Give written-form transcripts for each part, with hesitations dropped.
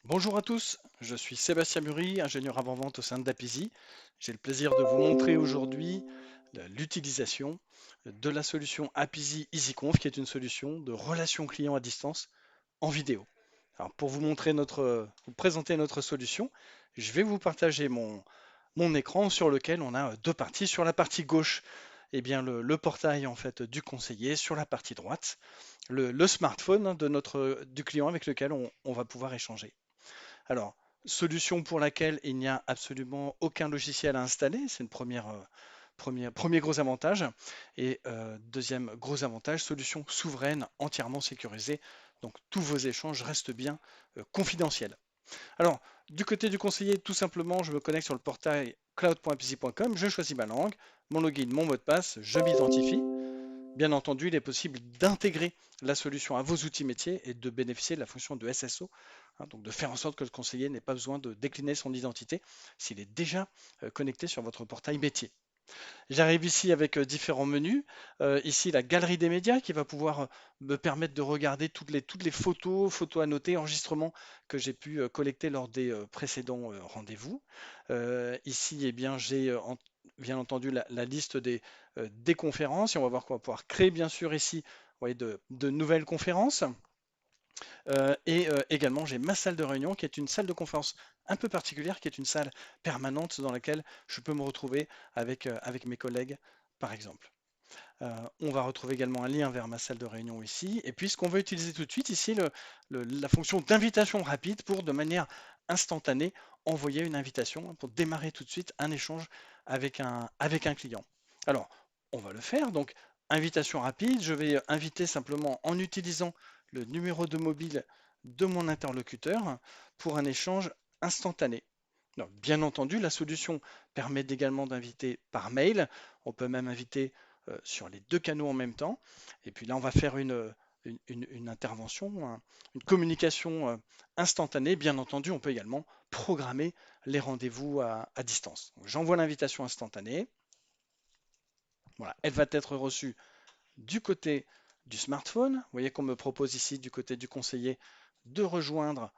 Bonjour à tous, je suis Sébastien Muri, ingénieur avant-vente au sein d'Apizzi. J'ai le plaisir de vous montrer aujourd'hui l'utilisation de la solution Apizzi EasyConf, qui est une solution de relation client à distance en vidéo. Alors pour vous présenter notre solution, je vais vous partager mon écran sur lequel on a deux parties. Sur la partie gauche, eh bien le portail en fait du conseiller, sur la partie droite, le smartphone du client avec lequel on va pouvoir échanger. Alors, solution pour laquelle il n'y a absolument aucun logiciel à installer, c'est une premier gros avantage. Et deuxième gros avantage, solution souveraine, entièrement sécurisée. Donc tous vos échanges restent bien confidentiels. Alors, du côté du conseiller, tout simplement, je me connecte sur le portail cloud.pc.com, je choisis ma langue, mon login, mon mot de passe, je m'identifie. Bien entendu, il est possible d'intégrer la solution à vos outils métiers et de bénéficier de la fonction de SSO, hein, donc de faire en sorte que le conseiller n'ait pas besoin de décliner son identité s'il est déjà connecté sur votre portail métier. J'arrive ici avec différents menus. Ici, la galerie des médias qui va pouvoir me permettre de regarder toutes les photos annotées, enregistrements que j'ai pu collecter lors des précédents rendez-vous. Ici, eh bien, j'ai bien entendu la liste des conférences et on va voir qu'on va pouvoir créer bien sûr ici, vous voyez, de nouvelles conférences. Également, j'ai ma salle de réunion qui est une salle de conférence un peu particulière, qui est une salle permanente dans laquelle je peux me retrouver avec mes collègues, par exemple. On va retrouver également un lien vers ma salle de réunion ici. Et puis, ce qu'on va utiliser tout de suite ici, la fonction d'invitation rapide pour, de manière instantanée, envoyer une invitation pour démarrer tout de suite un échange avec un client. Alors, on va le faire. Donc, invitation rapide. Je vais inviter simplement en utilisant le numéro de mobile de mon interlocuteur pour un échange instantané. Donc, bien entendu, la solution permet également d'inviter par mail. On peut même inviter sur les deux canaux en même temps. Et puis là, on va faire une intervention, une communication instantanée. Bien entendu, on peut également programmer les rendez-vous à distance. J'envoie l'invitation instantanée. Voilà, elle va être reçue du côté du smartphone. Vous voyez qu'on me propose ici du côté du conseiller de rejoindre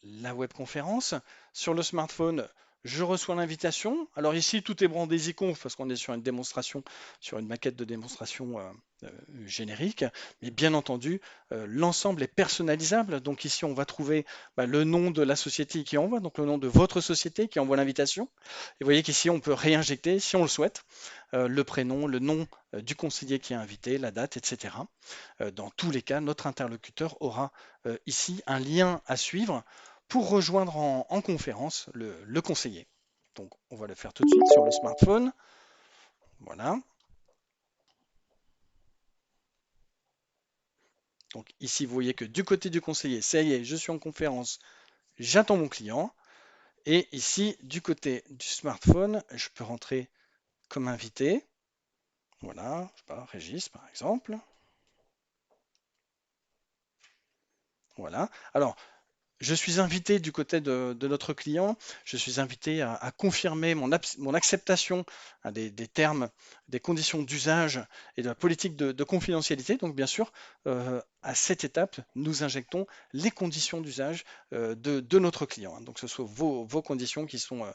la webconférence. Sur le smartphone, je reçois l'invitation. Alors ici, tout est brandé EasyConf parce qu'on est sur une démonstration, sur une maquette de démonstration générique. Mais bien entendu, l'ensemble est personnalisable. Donc ici, on va trouver le nom de la société qui envoie, donc le nom de votre société qui envoie l'invitation. Et vous voyez qu'ici, on peut réinjecter, si on le souhaite, le prénom, le nom du conseiller qui est invité, la date, etc. Dans tous les cas, notre interlocuteur aura ici un lien à suivre pour rejoindre en conférence le conseiller. Donc, on va le faire tout de suite sur le smartphone. Voilà. Donc, ici, vous voyez que du côté du conseiller, ça y est, je suis en conférence, j'attends mon client. Et ici, du côté du smartphone, je peux rentrer comme invité. Voilà, je sais pas, Régis par exemple. Voilà. Alors, je suis invité du côté de notre client, je suis invité à confirmer mon acceptation des termes, des conditions d'usage et de la politique de confidentialité. Donc, bien sûr, à cette étape, nous injectons les conditions d'usage de notre client, hein. Donc, ce sont vos conditions qui sont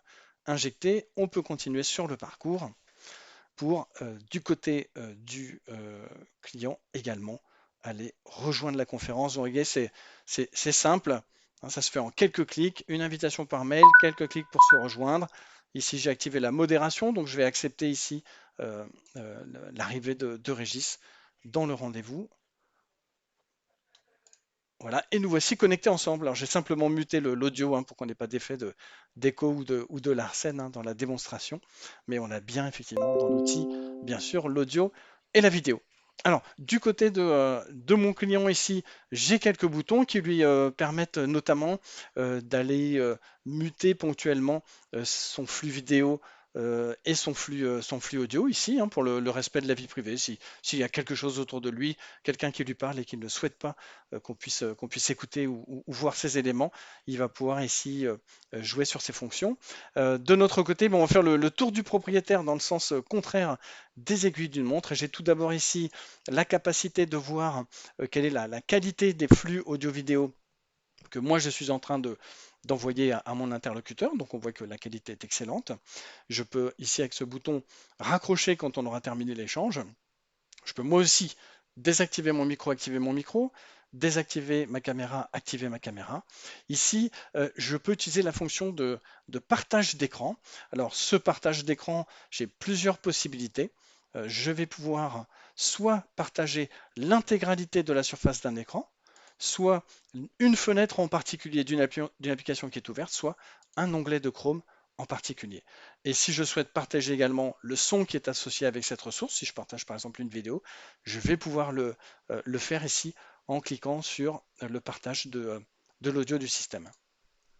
injectées. On peut continuer sur le parcours pour, du côté du client également, aller rejoindre la conférence. Vous voyez, c'est simple, hein, ça se fait en quelques clics, une invitation par mail, quelques clics pour se rejoindre. Ici, j'ai activé la modération, donc je vais accepter ici euh, l'arrivée de Régis dans le rendez-vous. Voilà, et nous voici connectés ensemble. Alors j'ai simplement muté l'audio hein, pour qu'on n'ait pas d'effet d'écho ou de larcène hein, dans la démonstration, mais on a bien effectivement dans l'outil, bien sûr, l'audio et la vidéo. Alors, du côté de mon client ici, j'ai quelques boutons qui lui permettent notamment d'aller muter ponctuellement son flux vidéo et son flux audio ici, hein, pour le respect de la vie privée. S'il y a quelque chose autour de lui, quelqu'un qui lui parle et qui ne souhaite pas qu'on puisse écouter ou voir ces éléments, il va pouvoir ici jouer sur ces fonctions. De notre côté, bon, on va faire le tour du propriétaire dans le sens contraire des aiguilles d'une montre. J'ai tout d'abord ici la capacité de voir quelle est la qualité des flux audio-vidéo que moi je suis en train d'envoyer à mon interlocuteur. Donc on voit que la qualité est excellente. Je peux ici avec ce bouton raccrocher quand on aura terminé l'échange. Je peux moi aussi désactiver mon micro, activer mon micro, désactiver ma caméra, activer ma caméra. Ici, je peux utiliser la fonction de partage d'écran. Alors, ce partage d'écran, j'ai plusieurs possibilités. Je vais pouvoir soit partager l'intégralité de la surface d'un écran, soit une fenêtre en particulier d'une application qui est ouverte, soit un onglet de Chrome en particulier. Et si je souhaite partager également le son qui est associé avec cette ressource, si je partage par exemple une vidéo, je vais pouvoir le faire ici en cliquant sur le partage de l'audio du système.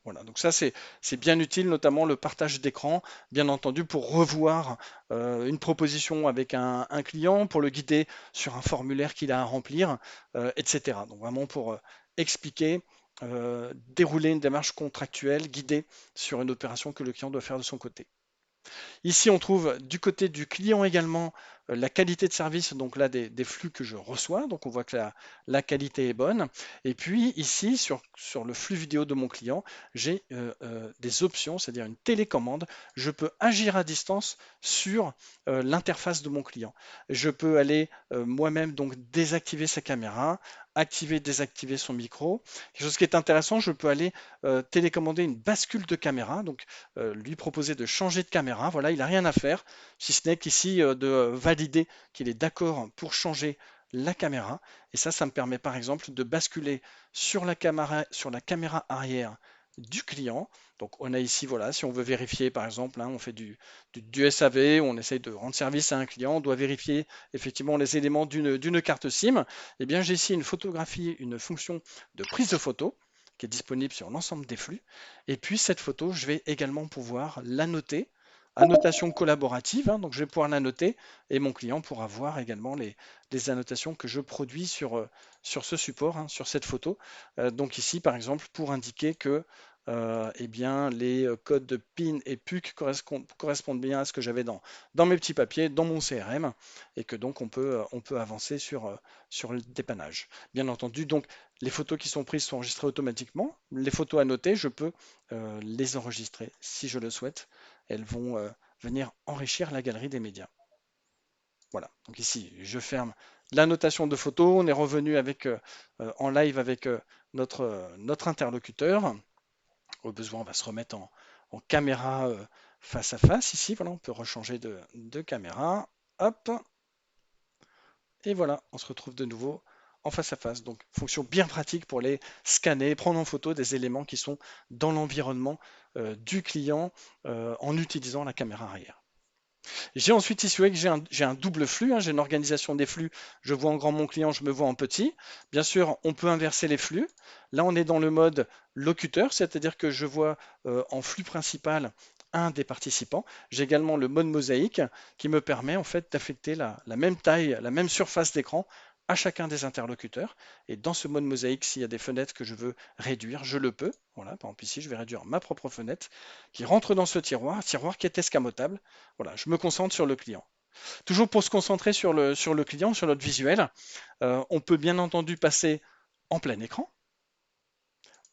Voilà, donc ça c'est bien utile, notamment le partage d'écran, bien entendu, pour revoir une proposition avec un client, pour le guider sur un formulaire qu'il a à remplir, etc. Donc vraiment pour expliquer, dérouler une démarche contractuelle, guidée sur une opération que le client doit faire de son côté. Ici, on trouve du côté du client également la qualité de service, donc là des flux que je reçois, donc on voit que la qualité est bonne. Et puis ici, sur le flux vidéo de mon client, j'ai des options, c'est-à-dire une télécommande. Je peux agir à distance sur l'interface de mon client. Je peux aller moi-même donc désactiver sa caméra, activer, désactiver son micro. Quelque chose qui est intéressant, je peux aller télécommander une bascule de caméra, donc lui proposer de changer de caméra. Voilà, il n'a rien à faire, si ce n'est qu'ici de valider qu'il est d'accord pour changer la caméra. Et ça me permet par exemple de basculer sur la caméra arrière du client. Donc on a ici, voilà, si on veut vérifier par exemple, hein, on fait du SAV, on essaye de rendre service à un client, on doit vérifier effectivement les éléments d'une carte SIM. Eh bien j'ai ici une photographie, une fonction de prise de photo qui est disponible sur l'ensemble des flux. Et puis cette photo, je vais également pouvoir l'annoter, annotation collaborative, hein, donc je vais pouvoir l'annoter et mon client pourra voir également les annotations que je produis sur ce support, hein, sur cette photo. Donc ici, par exemple, pour indiquer que eh bien, les codes de PIN et PUC correspondent bien à ce que j'avais dans mes petits papiers, dans mon CRM, et que donc on peut avancer sur le dépannage. Bien entendu, donc les photos qui sont prises sont enregistrées automatiquement. Les photos annotées, je peux les enregistrer si je le souhaite. Elles vont venir enrichir la galerie des médias. Voilà, donc ici, je ferme la notation de photos. On est revenu en live avec notre interlocuteur. Au besoin, on va se remettre en caméra face à face. Ici, voilà, on peut rechanger de caméra. Hop, et voilà, on se retrouve de nouveau en face à face. Donc, fonction bien pratique pour les scanner, prendre en photo des éléments qui sont dans l'environnement du client en utilisant la caméra arrière. J'ai ensuite ici que j'ai un double flux, hein, j'ai une organisation des flux, je vois en grand mon client, je me vois en petit. Bien sûr, on peut inverser les flux. Là, on est dans le mode locuteur, c'est-à-dire que je vois en flux principal un des participants. J'ai également le mode mosaïque qui me permet en fait d'affecter la même taille, la même surface d'écran à chacun des interlocuteurs. Et dans ce mode mosaïque, s'il y a des fenêtres que je veux réduire, je le peux. Voilà, par exemple ici, je vais réduire ma propre fenêtre qui rentre dans ce tiroir, un tiroir qui est escamotable. Voilà, je me concentre sur le client. Toujours pour se concentrer sur le client, sur notre visuel, on peut bien entendu passer en plein écran.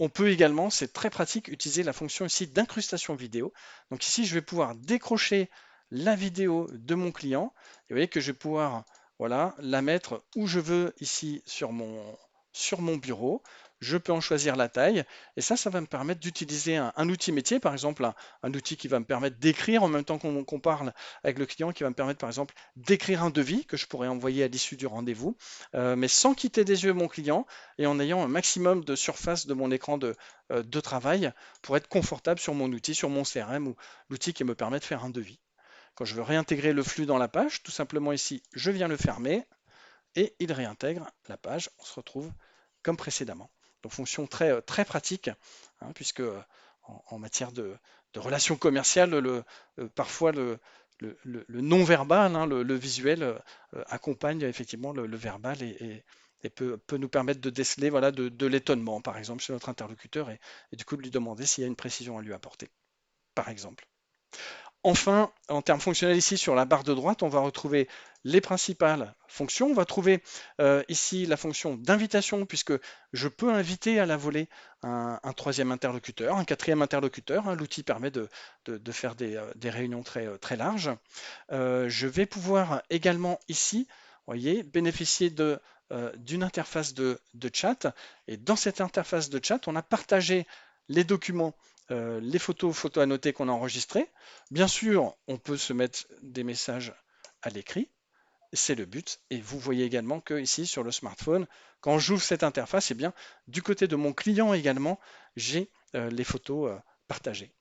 On peut également, c'est très pratique, utiliser la fonction ici d'incrustation vidéo. Donc ici, je vais pouvoir décrocher la vidéo de mon client. Et vous voyez que je vais pouvoir voilà, la mettre où je veux ici sur mon bureau. Je peux en choisir la taille. Et ça va me permettre d'utiliser un outil métier, par exemple un outil qui va me permettre d'écrire en même temps qu'on parle avec le client, qui va me permettre par exemple d'écrire un devis que je pourrais envoyer à l'issue du rendez-vous, mais sans quitter des yeux mon client et en ayant un maximum de surface de mon écran de travail pour être confortable sur mon outil, sur mon CRM ou l'outil qui me permet de faire un devis. Quand je veux réintégrer le flux dans la page, tout simplement ici, je viens le fermer et il réintègre la page. On se retrouve comme précédemment. Donc fonction très pratique, hein, puisque en matière de relations commerciales, parfois le non-verbal, hein, le visuel accompagne effectivement le verbal et peut nous permettre de déceler voilà, de l'étonnement, par exemple, chez notre interlocuteur et du coup de lui demander s'il y a une précision à lui apporter, par exemple. Enfin, en termes fonctionnels ici sur la barre de droite, on va retrouver les principales fonctions. On va trouver ici la fonction d'invitation puisque je peux inviter à la volée un troisième interlocuteur, un quatrième interlocuteur, hein. L'outil permet de faire des réunions très larges. Je vais pouvoir également ici, voyez, bénéficier d'une interface de chat. Et dans cette interface de chat, on a partagé les documents, les photos annotées qu'on a enregistrées. Bien sûr, on peut se mettre des messages à l'écrit, c'est le but. Et vous voyez également que ici sur le smartphone, quand j'ouvre cette interface, eh bien, du côté de mon client également, j'ai les photos partagées.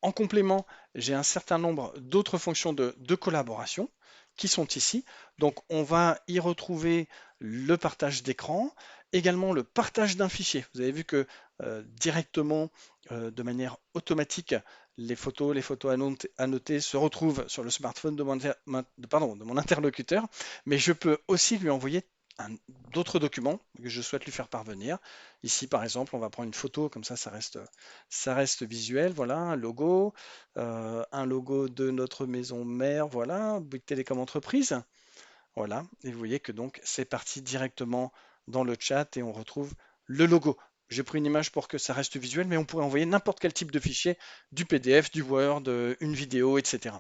En complément, j'ai un certain nombre d'autres fonctions de collaboration qui sont ici. Donc, on va y retrouver le partage d'écran, également le partage d'un fichier. Vous avez vu que directement, de manière automatique, les photos annotées se retrouvent sur le smartphone de mon interlocuteur, mais je peux aussi lui envoyer d'autres documents que je souhaite lui faire parvenir. Ici, par exemple, on va prendre une photo, comme ça reste visuel. Voilà, un logo de notre maison mère, voilà, Bouygues Télécom Entreprise. Voilà, et vous voyez que donc c'est parti directement dans le chat et on retrouve le logo. J'ai pris une image pour que ça reste visuel, mais on pourrait envoyer n'importe quel type de fichier, du PDF, du Word, une vidéo, etc.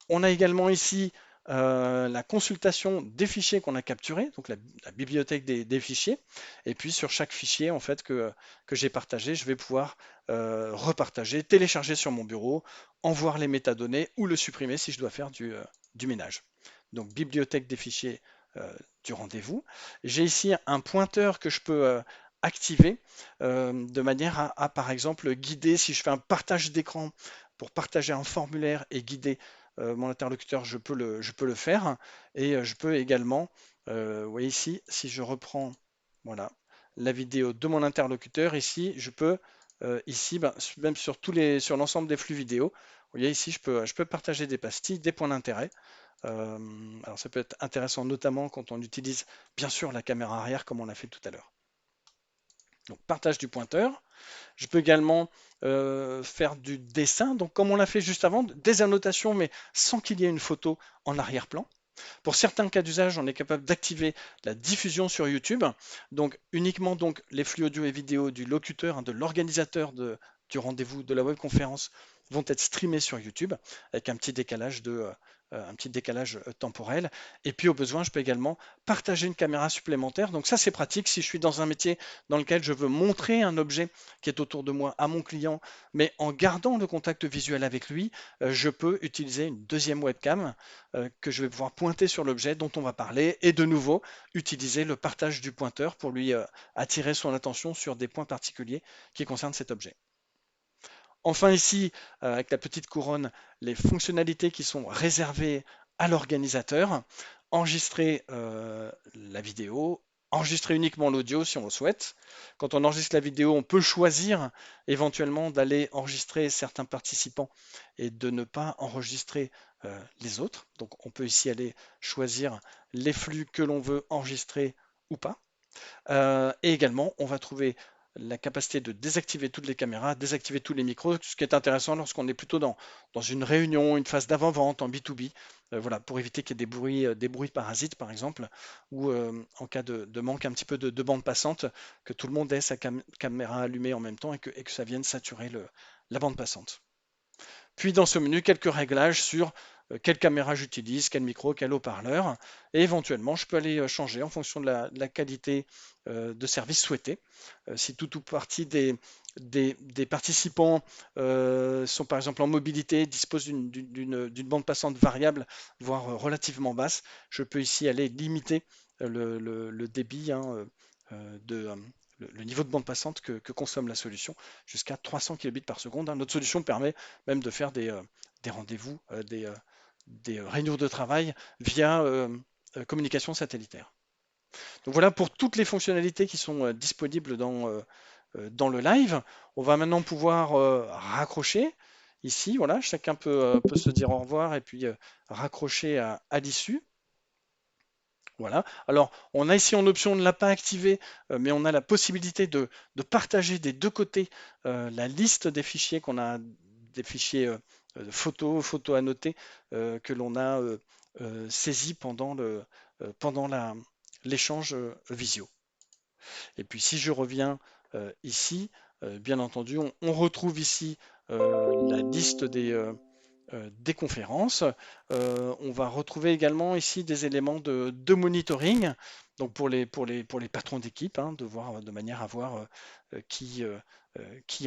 On a également ici la consultation des fichiers qu'on a capturés, donc la bibliothèque des fichiers. Et puis sur chaque fichier en fait que j'ai partagé, je vais pouvoir repartager, télécharger sur mon bureau, en voir les métadonnées ou le supprimer si je dois faire du ménage. Donc bibliothèque des fichiers du rendez-vous. J'ai ici un pointeur que je peux activer de manière par exemple guider si je fais un partage d'écran pour partager un formulaire et guider mon interlocuteur, je peux le faire. Et je peux également, vous voyez ici, si je reprends voilà, la vidéo de mon interlocuteur, ici, je peux, ici, ben, même sur l'ensemble des flux vidéo, vous voyez ici, je peux partager des pastilles, des points d'intérêt. Euh, alors ça peut être intéressant notamment quand on utilise bien sûr la caméra arrière comme on l'a fait tout à l'heure. Donc partage du pointeur. Je peux également faire du dessin, donc comme on l'a fait juste avant, des annotations, mais sans qu'il y ait une photo en arrière-plan. Pour certains cas d'usage, on est capable d'activer la diffusion sur YouTube, donc uniquement donc, les flux audio et vidéo du locuteur, hein, de l'organisateur du rendez-vous, de la webconférence, vont être streamés sur YouTube avec un petit décalage temporel. Et puis au besoin, je peux également partager une caméra supplémentaire. Donc ça, c'est pratique si je suis dans un métier dans lequel je veux montrer un objet qui est autour de moi à mon client, mais en gardant le contact visuel avec lui, je peux utiliser une deuxième webcam que je vais pouvoir pointer sur l'objet dont on va parler et de nouveau utiliser le partage du pointeur pour lui attirer son attention sur des points particuliers qui concernent cet objet. Enfin ici, avec la petite couronne, les fonctionnalités qui sont réservées à l'organisateur, enregistrer la vidéo, enregistrer uniquement l'audio si on le souhaite. Quand on enregistre la vidéo, on peut choisir éventuellement d'aller enregistrer certains participants et de ne pas enregistrer les autres. Donc on peut ici aller choisir les flux que l'on veut enregistrer ou pas. Et également, on va trouver la capacité de désactiver toutes les caméras, désactiver tous les micros, ce qui est intéressant lorsqu'on est plutôt dans une réunion, une phase d'avant-vente en B2B, voilà, pour éviter qu'il y ait des bruits parasites par exemple, ou en cas de manque un petit peu de bande passante, que tout le monde ait sa caméra allumée en même temps et que ça vienne saturer la bande passante. Puis dans ce menu, quelques réglages sur quelle caméra j'utilise, quel micro, quel haut-parleur. Et éventuellement, je peux aller changer en fonction de la qualité de service souhaitée. Si tout ou partie des participants sont par exemple en mobilité, disposent d'une bande passante variable, voire relativement basse, je peux ici aller limiter le débit hein, de, le niveau de bande passante que consomme la solution jusqu'à 300 kbps par seconde, hein. Notre solution permet même de faire des rendez-vous, des réunions de travail via communication satellitaire. Donc voilà pour toutes les fonctionnalités qui sont disponibles dans le live. On va maintenant pouvoir raccrocher. Ici, voilà, chacun peut se dire au revoir et puis raccrocher à l'issue. Voilà. Alors, on a ici en option, on ne l'a pas activé, mais on a la possibilité de partager des deux côtés la liste des fichiers qu'on a, des fichiers photos annotées que l'on a saisis pendant l'échange visio. Et puis, si je reviens ici, bien entendu, on retrouve ici la liste des conférences. On va retrouver également ici des éléments de monitoring, donc pour les patrons d'équipe, hein, de voir de manière à voir qui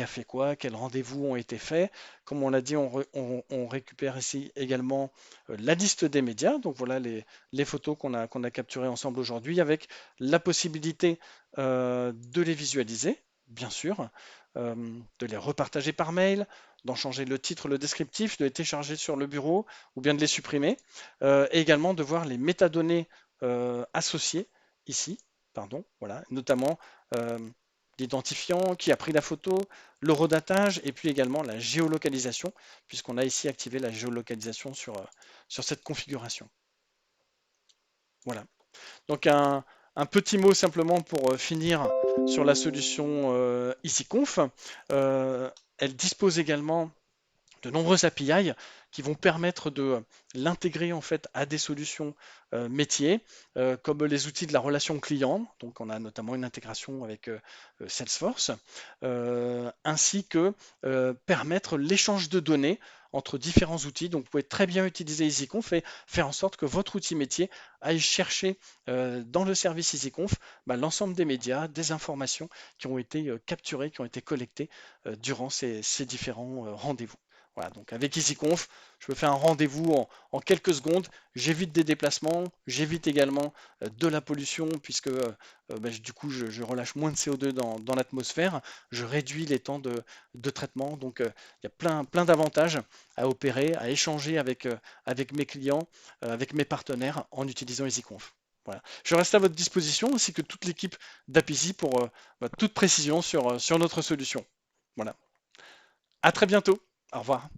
a fait quoi, quels rendez-vous ont été faits. Comme on l'a dit, on récupère ici également la liste des médias, donc voilà les photos qu'on a capturées ensemble aujourd'hui, avec la possibilité de les visualiser, bien sûr, de les repartager par mail, d'en changer le titre, le descriptif, de les télécharger sur le bureau ou bien de les supprimer, et également de voir les métadonnées associées ici, pardon, voilà, notamment euh, l'identifiant, qui a pris la photo, le redatage et puis également la géolocalisation, puisqu'on a ici activé la géolocalisation sur cette configuration. Voilà. Donc un petit mot simplement pour finir sur la solution EasyConf. Elle dispose également de nombreuses API qui vont permettre de l'intégrer en fait à des solutions métiers, comme les outils de la relation client. Donc on a notamment une intégration avec Salesforce, ainsi que permettre l'échange de données entre différents outils. Donc vous pouvez très bien utiliser EasyConf et faire en sorte que votre outil métier aille chercher dans le service EasyConf l'ensemble des médias, des informations qui ont été capturées, qui ont été collectées durant ces différents rendez-vous. Voilà, donc avec EasyConf, je me fais un rendez-vous en quelques secondes, j'évite des déplacements, j'évite également de la pollution puisque du coup je relâche moins de CO2 dans l'atmosphère, je réduis les temps de traitement, donc il y a plein d'avantages à opérer, à échanger avec mes clients, avec mes partenaires en utilisant EasyConf. Voilà. Je reste à votre disposition ainsi que toute l'équipe d'Apizy pour toute précision sur notre solution. Voilà. À très bientôt. Au revoir.